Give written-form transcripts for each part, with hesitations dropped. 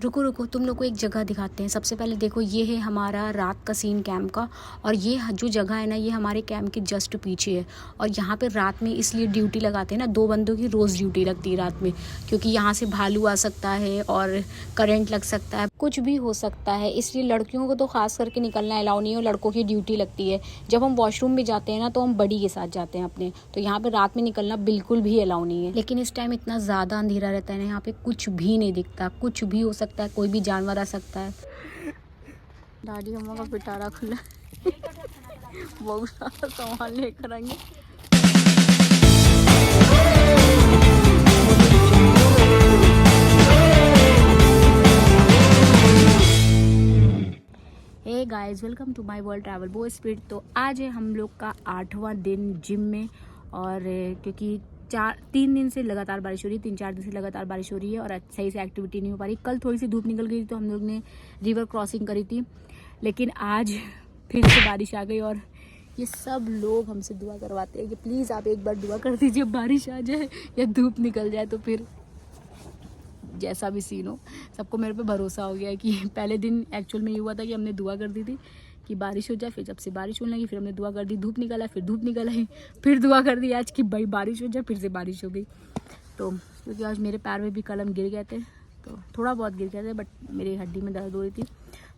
रुको रुको, तुम लोग को एक जगह दिखाते हैं। सबसे पहले देखो, ये है हमारा रात का सीन कैंप का। और ये जो जगह है ना, ये हमारे कैंप के जस्ट पीछे है। और यहाँ पे रात में इसलिए ड्यूटी लगाते हैं ना, 2 बंदों की रोज़ ड्यूटी लगती है रात में, क्योंकि यहाँ से भालू आ सकता है और करंट लग सकता है, कुछ भी हो सकता है। इसलिए लड़कियों को तो खास करके निकलना अलाउ नहीं है, लड़कों की ड्यूटी लगती है। जब हम वॉशरूम में जाते हैं ना, तो हम बड़ी के साथ जाते हैं अपने, तो यहाँ पे रात में निकलना बिल्कुल भी अलाउ नहीं है। लेकिन इस टाइम इतना ज़्यादा अंधेरा रहता है ना, यहाँ पे कुछ भी नहीं दिखता, कुछ भी हो सकता है, कोई भी जानवर आ सकता है। दादी अम्मा का पिटारा खुला बहुत सारा सामान लेकर आएंगे। Hey guys, welcome to my world travel boy spirit. तो आज है हम लोग का 8वां दिन जिम में। और क्योंकि 3 दिन से लगातार बारिश हो रही है, 3-4 दिन से लगातार बारिश हो रही है और सही से एक्टिविटी नहीं हो पा रही। कल थोड़ी सी धूप निकल गई थी तो हम लोग ने रिवर क्रॉसिंग करी थी, लेकिन आज फिर से बारिश आ गई। और ये सब लोग हमसे दुआ करवाते हैं कि प्लीज़ आप एक बार दुआ कर दीजिए, बारिश आ जाए या धूप निकल जाए, तो फिर जैसा भी सीन हो। सबको मेरे पे भरोसा हो गया है कि पहले दिन एक्चुअल में ये हुआ था कि हमने दुआ कर दी थी कि बारिश हो जाए, फिर जब से बारिश होने लगी फिर हमने दुआ कर दी, धूप निकला, फिर धूप निकल आई, फिर दुआ कर दी आज कि भाई बारिश हो जाए, फिर से बारिश हो गई। तो क्योंकि आज मेरे पैर में भी कलम गिर गए थे, तो थोड़ा बहुत गिर गए थे, बट मेरी हड्डी में दर्द हो रही थी।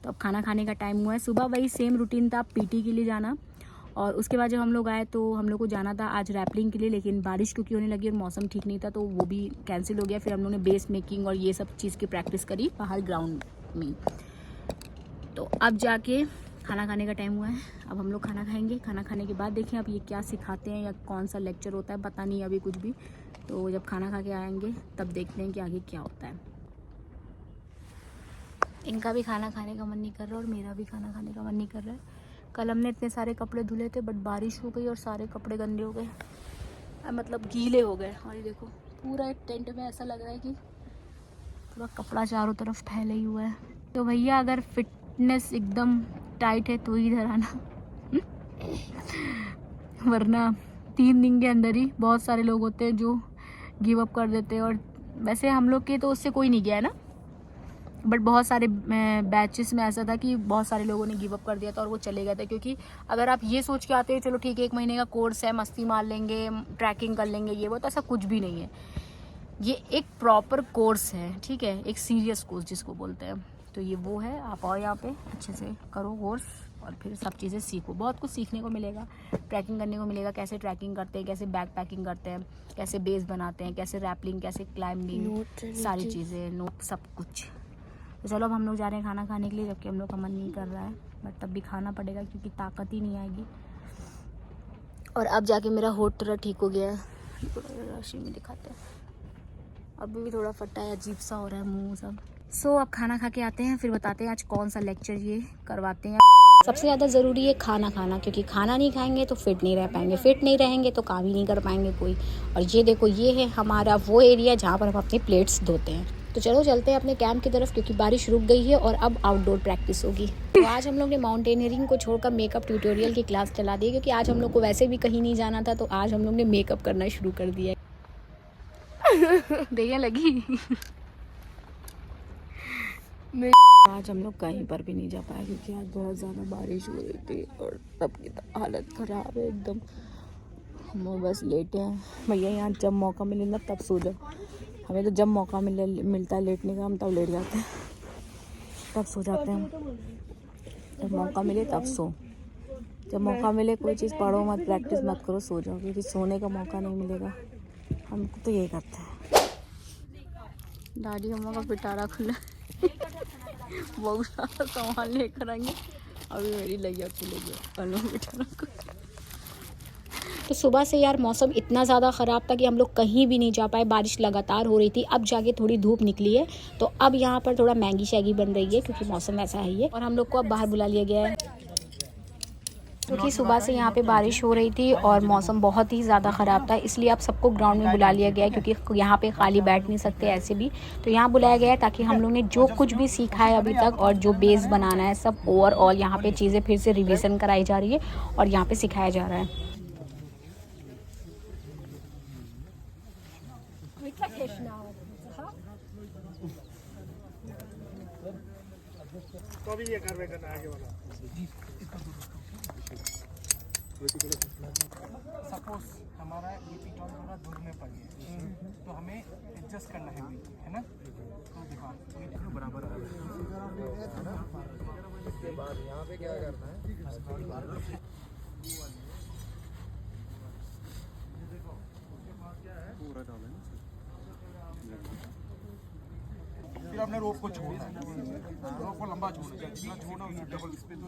तो अब खाना खाने का टाइम हुआ है। सुबह वही सेम रूटीन था, पीटी के लिए जाना, और उसके बाद जब हम लोग आए तो हम लोग को जाना था आज रैपलिंग के लिए, लेकिन बारिश क्योंकि होने लगी और मौसम ठीक नहीं था तो वो भी कैंसिल हो गया। फिर हम लोग ने बेस मेकिंग और ये सब चीज़ की प्रैक्टिस करी बाहर ग्राउंड में। तो अब जाके खाना खाने का टाइम हुआ है। अब हम लोग खाना खाएंगे। खाना खाने के बाद देखें अब ये क्या सिखाते हैं या कौन सा लेक्चर होता है, पता नहीं अभी कुछ भी। तो जब खाना खा के आएंगे तब देखते हैं कि आगे क्या होता है। इनका भी खाना खाने का मन नहीं कर रहा और मेरा भी खाना खाने का मन नहीं कर रहा है। कल हमने इतने सारे कपड़े धुले थे, बट बारिश हो गई और सारे कपड़े गंदे हो गए, मतलब गीले हो गए। और ये देखो पूरा एक टेंट में ऐसा लग रहा है कि पूरा कपड़ा चारों तरफ फैला ही हुआ है। तो भैया अगर फिटनेस एकदम टाइट है तो इधर आना वरना 3 दिन के अंदर ही बहुत सारे लोग होते हैं जो गिव अप कर देते हैं। और वैसे हम लोग के तो उससे कोई नहीं गया है ना, बट बहुत सारे बैचेस में ऐसा था कि बहुत सारे लोगों ने गिव अप कर दिया था और वो चले गए थे। क्योंकि अगर आप ये सोच के आते हो चलो ठीक है 1 महीने का कोर्स है, मस्ती मार लेंगे, ट्रैकिंग कर लेंगे, ये वो, तो ऐसा कुछ भी नहीं है। ये एक प्रॉपर कोर्स है, ठीक है, एक सीरियस कोर्स जिसको बोलते हैं। तो ये वो है, आप आओ यहाँ पे अच्छे से करो कोर्स और फिर सब चीज़ें सीखो। बहुत कुछ सीखने को मिलेगा, ट्रैकिंग करने को मिलेगा, कैसे ट्रैकिंग करते हैं, कैसे बैक पैकिंग करते हैं, कैसे बेस बनाते हैं, कैसे रैपलिंग, कैसे क्लाइंबिंग, सारी चीज़ें, नोट, सब कुछ। तो चलो अब हम लोग जा रहे हैं खाना खाने के लिए, जबकि हम लोग का मन नहीं कर रहा है, बट तब भी खाना पड़ेगा क्योंकि ताकत ही नहीं आएगी। और अब जाके मेरा होठ थोड़ा ठीक हो गया है, राशि में दिखाते हैं। अभी भी थोड़ा फटा है, अजीब सा हो रहा है मुंह सब। सो अब खाना खा के आते हैं, फिर बताते हैं आज कौन सा लेक्चर ये करवाते हैं। सबसे ज़्यादा ज़रूरी है खाना खाना, क्योंकि खाना नहीं खाएंगे तो फिट नहीं रह पाएंगे, फिट नहीं रहेंगे तो काम ही नहीं कर पाएंगे कोई। और ये देखो, ये है हमारा वो एरिया जहाँ पर हम अपने प्लेट्स धोते हैं। तो चलो चलते हैं अपने कैंप की तरफ, क्योंकि बारिश रुक गई है और अब आउटडोर प्रैक्टिस होगी। तो आज हम लोग ने माउंटेनियरिंग को छोड़कर मेकअप ट्यूटोरियल की क्लास चला दी है, क्योंकि आज हम लोग को वैसे भी कहीं नहीं जाना था, तो आज हम लोग ने मेकअप करना शुरू कर दिया है। देखिए लगी आज हम लोग कहीं पर भी नहीं जा पाए क्योंकि आज बहुत ज़्यादा बारिश हो रही थी और सबकी हालत ख़राब है एकदम। हम बस लेटे हैं। भैया यहाँ जब मौका मिले ना तब सो जाओ, हमें तो जब मौका मिलता है लेटने का हम तब लेट जाते हैं, तब सो जाते हैं। जब मौका मिले तब सो, जब मौका मिले कोई चीज़ पढ़ो मत, प्रैक्टिस मत करो, सो जाओ, क्योंकि सोने का मौका नहीं मिलेगा। हम तो यही करते हैं। दादी अम्मा का पिटारा खुला बहुत सारा सामान लेकर आएंगे। अभी मेरी लैया खुलेगी पिटारा को। तो सुबह से यार मौसम इतना ज़्यादा ख़राब था कि हम लोग कहीं भी नहीं जा पाए, बारिश लगातार हो रही थी। अब जाके थोड़ी धूप निकली है, तो अब यहाँ पर थोड़ा मैगी शैगी बन रही है क्योंकि मौसम ऐसा है। और हम लोग को अब बाहर बुला लिया गया है क्योंकि सुबह से यहाँ पे बारिश हो रही थी और मौसम बहुत ही ज़्यादा ख़राब था, इसलिए अब सबको ग्राउंड में बुला लिया गया है, क्योंकि यहाँ पे खाली बैठ नहीं सकते ऐसे भी। तो यहाँ बुलाया गया है ताकि हम लोग ने जो कुछ भी सीखा है अभी तक और जो बेस बनाना है सब ओवरऑल यहाँ पे चीज़ें फिर से रिविज़न कराई जा रही है और यहाँ पे सिखाया जा रहा है। तो अभी ये कार्रवाई करना है आगे वाला। सपोज हमारा ये पिटॉन थोड़ा दूर में पड़ गया तो हमें एडजस्ट करना है है ना। तो देखो बराबर उसके बाद यहाँ पे क्या करना है, फिर आपने रोप को छोड़ना है, रोप को लंबा छोड़ना है, जितना छोड़ना उतना डबल इस पे तो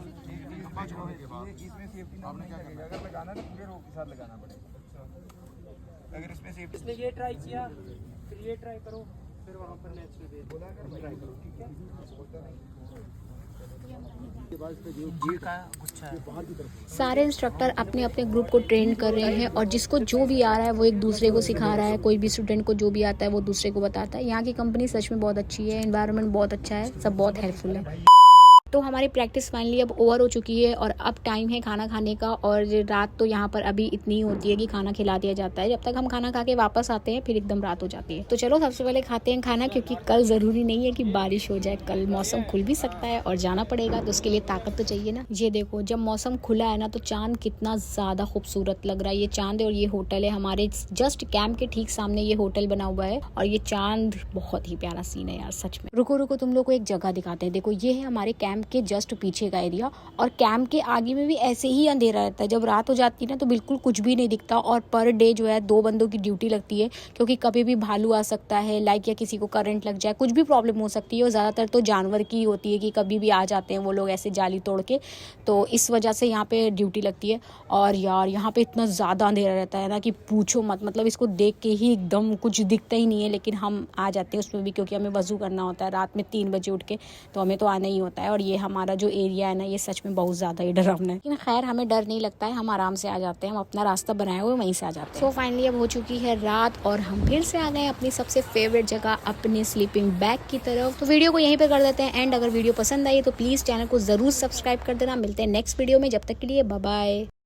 लंबा छोड़ने के बाद इसमें सेफ्टी आपने क्या करना है, अगर लगाना तो पूरे रोप के साथ लगाना पड़ेगा। अगर इसमें सेफ्टी इसने ये ट्राई किया, फिर ये ट्राई करो, फिर वहाँ पर नेक्स्ट में बोला ट्राई करो, ठीक है। सारे इंस्ट्रक्टर अपने अपने ग्रुप को ट्रेन कर रहे हैं और जिसको जो भी आ रहा है वो एक दूसरे को सिखा रहा है। कोई भी स्टूडेंट को जो भी आता है वो दूसरे को बताता है। यहाँ की कंपनी सच में बहुत अच्छी है, एनवायरनमेंट बहुत अच्छा है, सब बहुत हेल्पफुल है। तो हमारी प्रैक्टिस फाइनली अब ओवर हो चुकी है और अब टाइम है खाना खाने का। और रात तो यहाँ पर अभी इतनी ही होती है कि खाना खिला दिया जाता है। जब तक हम खाना खा के वापस आते हैं फिर एकदम रात हो जाती है। तो चलो सबसे पहले खाते हैं खाना, क्योंकि कल ज़रूरी नहीं है कि बारिश हो जाए, कल मौसम खुल भी सकता है और जाना पड़ेगा, तो उसके लिए ताकत तो चाहिए ना। ये देखो जब मौसम खुला है ना तो चांद कितना ज़्यादा खूबसूरत लग रहा है। ये चांद है और ये होटल है हमारे जस्ट कैंप के ठीक सामने ये होटल बना हुआ है और ये चांद बहुत ही प्यारा सीन है यार सच में। रुको रुको तुम लोग को एक जगह दिखाते हैं। देखो ये है हमारे कैंप के जस्ट पीछे का एरिया और कैंप के आगे में भी ऐसे ही अंधेरा रहता है। जब रात हो जाती है ना तो बिल्कुल कुछ भी नहीं दिखता और पर डे जो है 2 बंदों की ड्यूटी लगती है, क्योंकि कभी भी भालू आ सकता है लाइक, या किसी को करंट लग जाए, कुछ भी प्रॉब्लम हो सकती है। और ज़्यादातर तो जानवर की होती है कि कभी भी आ जाते हैं वो लोग ऐसे जाली तोड़ के, तो इस वजह से यहाँ पे ड्यूटी लगती है। और यार यहाँ पे इतना ज़्यादा अंधेरा रहता है ना कि पूछो मत, मतलब इसको देख के ही एकदम कुछ दिखता ही नहीं है। लेकिन हम आ जाते हैं उसमें भी, क्योंकि हमें वज़ू करना होता है रात में 3 बजे उठ के, तो हमें तो आना ही होता है। और ये हमारा जो एरिया है ना ये सच में बहुत ज़्यादा ही डरावना है, लेकिन खैर हमें डर नहीं लगता है, हम आराम से आ जाते हैं, हम अपना रास्ता बनाए हुए वहीं से आ जाते हैं। सो फाइनली अब हो चुकी है रात और हम फिर से आ गए अपनी सबसे फेवरेट जगह, अपने स्लीपिंग बैग की तरफ। तो वीडियो को यहीं पे कर देते हैं एंड। अगर वीडियो पसंद आई तो प्लीज़ चैनल को ज़रूर सब्सक्राइब कर देना। मिलते हैं नेक्स्ट वीडियो में, जब तक के लिए बाय बाय।